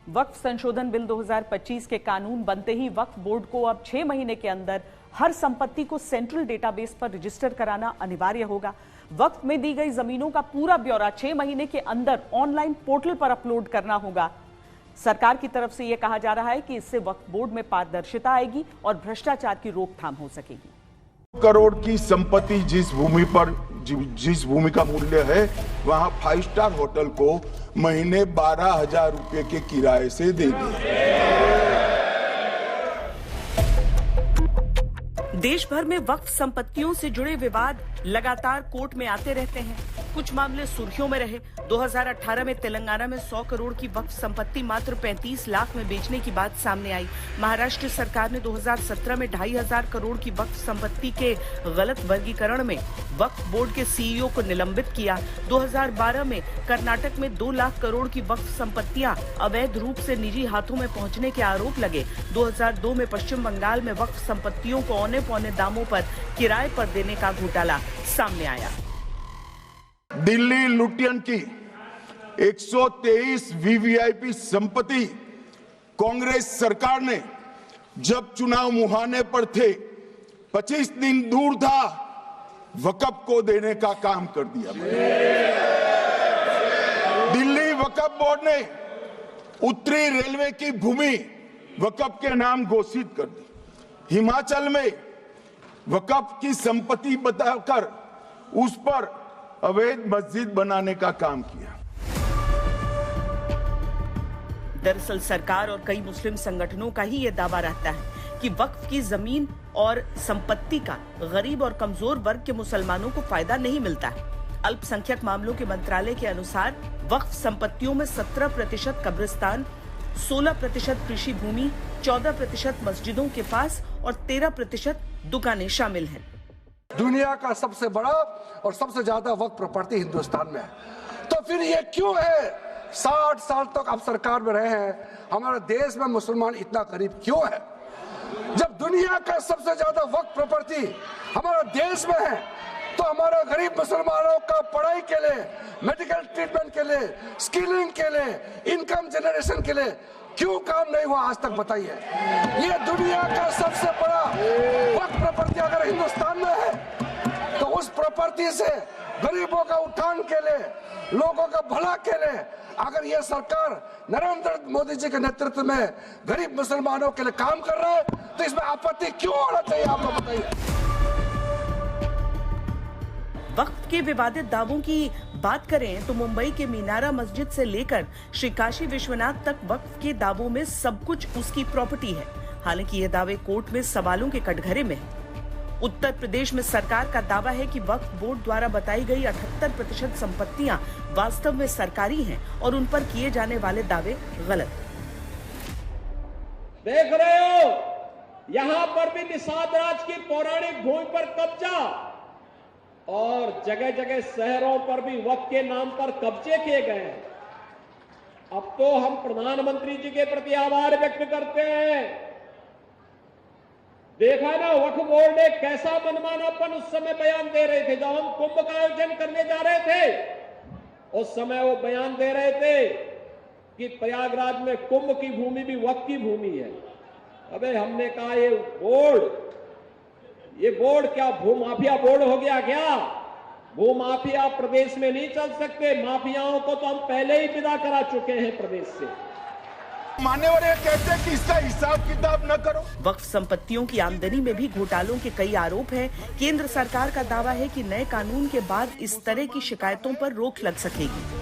वक्फ संशोधन बिल 2025 के कानून बनते ही वक्फ बोर्ड को अब 6 महीने के अंदर हर संपत्ति को सेंट्रल डेटाबेस पर रजिस्टर कराना अनिवार्य होगा। वक्फ में दी गई जमीनों का पूरा ब्यौरा 6 महीने के अंदर ऑनलाइन पोर्टल पर अपलोड करना होगा। सरकार की तरफ से यह कहा जा रहा है कि इससे वक्फ बोर्ड में पारदर्शिता आएगी और भ्रष्टाचार की रोकथाम हो सकेगी। करोड़ की संपत्ति जिस भूमि का मूल्य है, वहां 5 स्टार होटल को महीने 12,000 रुपए के किराए से देंगे। देश भर में वक्फ संपत्तियों से जुड़े विवाद लगातार कोर्ट में आते रहते हैं। कुछ मामले सुर्खियों में रहे। 2018 में तेलंगाना में 100 करोड़ की वक्फ संपत्ति मात्र 35 लाख में बेचने की बात सामने आई। महाराष्ट्र सरकार ने 2017 में 2,500 करोड़ की वक्फ संपत्ति के गलत वर्गीकरण में वक्फ बोर्ड के सीईओ को निलंबित किया। 2012 में कर्नाटक में 2 लाख करोड़ की वक्फ संपत्तियां अवैध रूप से निजी हाथों में पहुंचने के आरोप लगे। 2002 में पश्चिम बंगाल में वक्फ संपत्तियों को औने पौने दामों पर किराए पर देने का घोटाला सामने आया। दिल्ली लुटियन की 123 वीवीआईपी संपत्ति कांग्रेस सरकार ने जब चुनाव मुहाने पर थे, 25 दिन दूर था, वक्फ को देने का काम कर दिया। दिल्ली वक्फ बोर्ड ने उत्तरी रेलवे की भूमि वक्फ के नाम घोषित कर दी। हिमाचल में वक्फ की संपत्ति बताकर उस पर अवैध मस्जिद बनाने का काम किया। दरअसल सरकार और कई मुस्लिम संगठनों का ही यह दावा रहता है कि वक्फ की जमीन और संपत्ति का गरीब और कमजोर वर्ग के मुसलमानों को फायदा नहीं मिलता है। अल्पसंख्यक मामलों के मंत्रालय के अनुसार वक्फ संपत्तियों में 17% कब्रिस्तान, 16% कृषि भूमि, 14% मस्जिदों के पास और 13% दुकानें शामिल हैं। दुनिया का सबसे बड़ा और सबसे ज्यादा वक्फ प्रॉपर्टी हिंदुस्तान में है, तो फिर ये क्यों है 60 साल तक आप सरकार में रहे हैं, हमारे देश में मुसलमान इतना करीब क्यों है? जब दुनिया का सबसे ज्यादा वक्फ प्रॉपर्टी हमारे देश में है, तो हमारे गरीब मुसलमानों का पढ़ाई के लिए, मेडिकल ट्रीटमेंट के लिए, स्किलिंग के लिए, इनकम जनरेशन के लिए क्यों काम नहीं हुआ आज तक? बताइए। ये दुनिया का सबसे बड़ा वक्फ प्रॉपर्टी अगर हिंदुस्तान में है, तो उस प्रॉपर्टी से गरीबों का उत्थान के लिए, लोगों का भला के लिए अगर ये सरकार नरेंद्र मोदी जी के नेतृत्व में गरीब मुसलमानों के लिए काम कर रहा है, तो इसमें आपत्ति क्यों होना चाहिए? आप लोग बताइए। वक्फ के विवादित दावों की बात करें तो मुंबई के मीनारा मस्जिद से लेकर श्री काशी विश्वनाथ तक वक्फ के दावों में सब कुछ उसकी प्रॉपर्टी है। हालांकि ये दावे कोर्ट में सवालों के कटघरे में है। उत्तर प्रदेश में सरकार का दावा है कि वक्फ बोर्ड द्वारा बताई गई 78% संपत्तियां वास्तव में सरकारी हैं और उन पर किए जाने वाले दावे गलत। देख रहे हो, यहाँ पर भी निषाद राज की पौराणिक भूमि पर कब्जा और जगह जगह शहरों पर भी वक्फ के नाम पर कब्जे किए गए हैं। अब तो हम प्रधानमंत्री जी के प्रति आभार व्यक्त करते हैं। देखा ना, वक्फ बोर्ड ने कैसा मनमानापन उस समय बयान दे रहे थे। जब हम कुंभ का आयोजन करने जा रहे थे, उस समय वो बयान दे रहे थे कि प्रयागराज में कुंभ की भूमि भी वक्फ की भूमि है। अबे हमने कहा ये बोर्ड क्या भूमाफिया बोर्ड हो गया क्या? भूमाफिया प्रदेश में नहीं चल सकते। माफियाओं को तो हम पहले ही विदा करा चुके हैं प्रदेश से। मान्यवर ये कहते हैं कि इसका हिसाब किताब न करो। वक्फ संपत्तियों की आमदनी में भी घोटालों के कई आरोप हैं। केंद्र सरकार का दावा है कि नए कानून के बाद इस तरह की शिकायतों पर रोक लग सकेगी।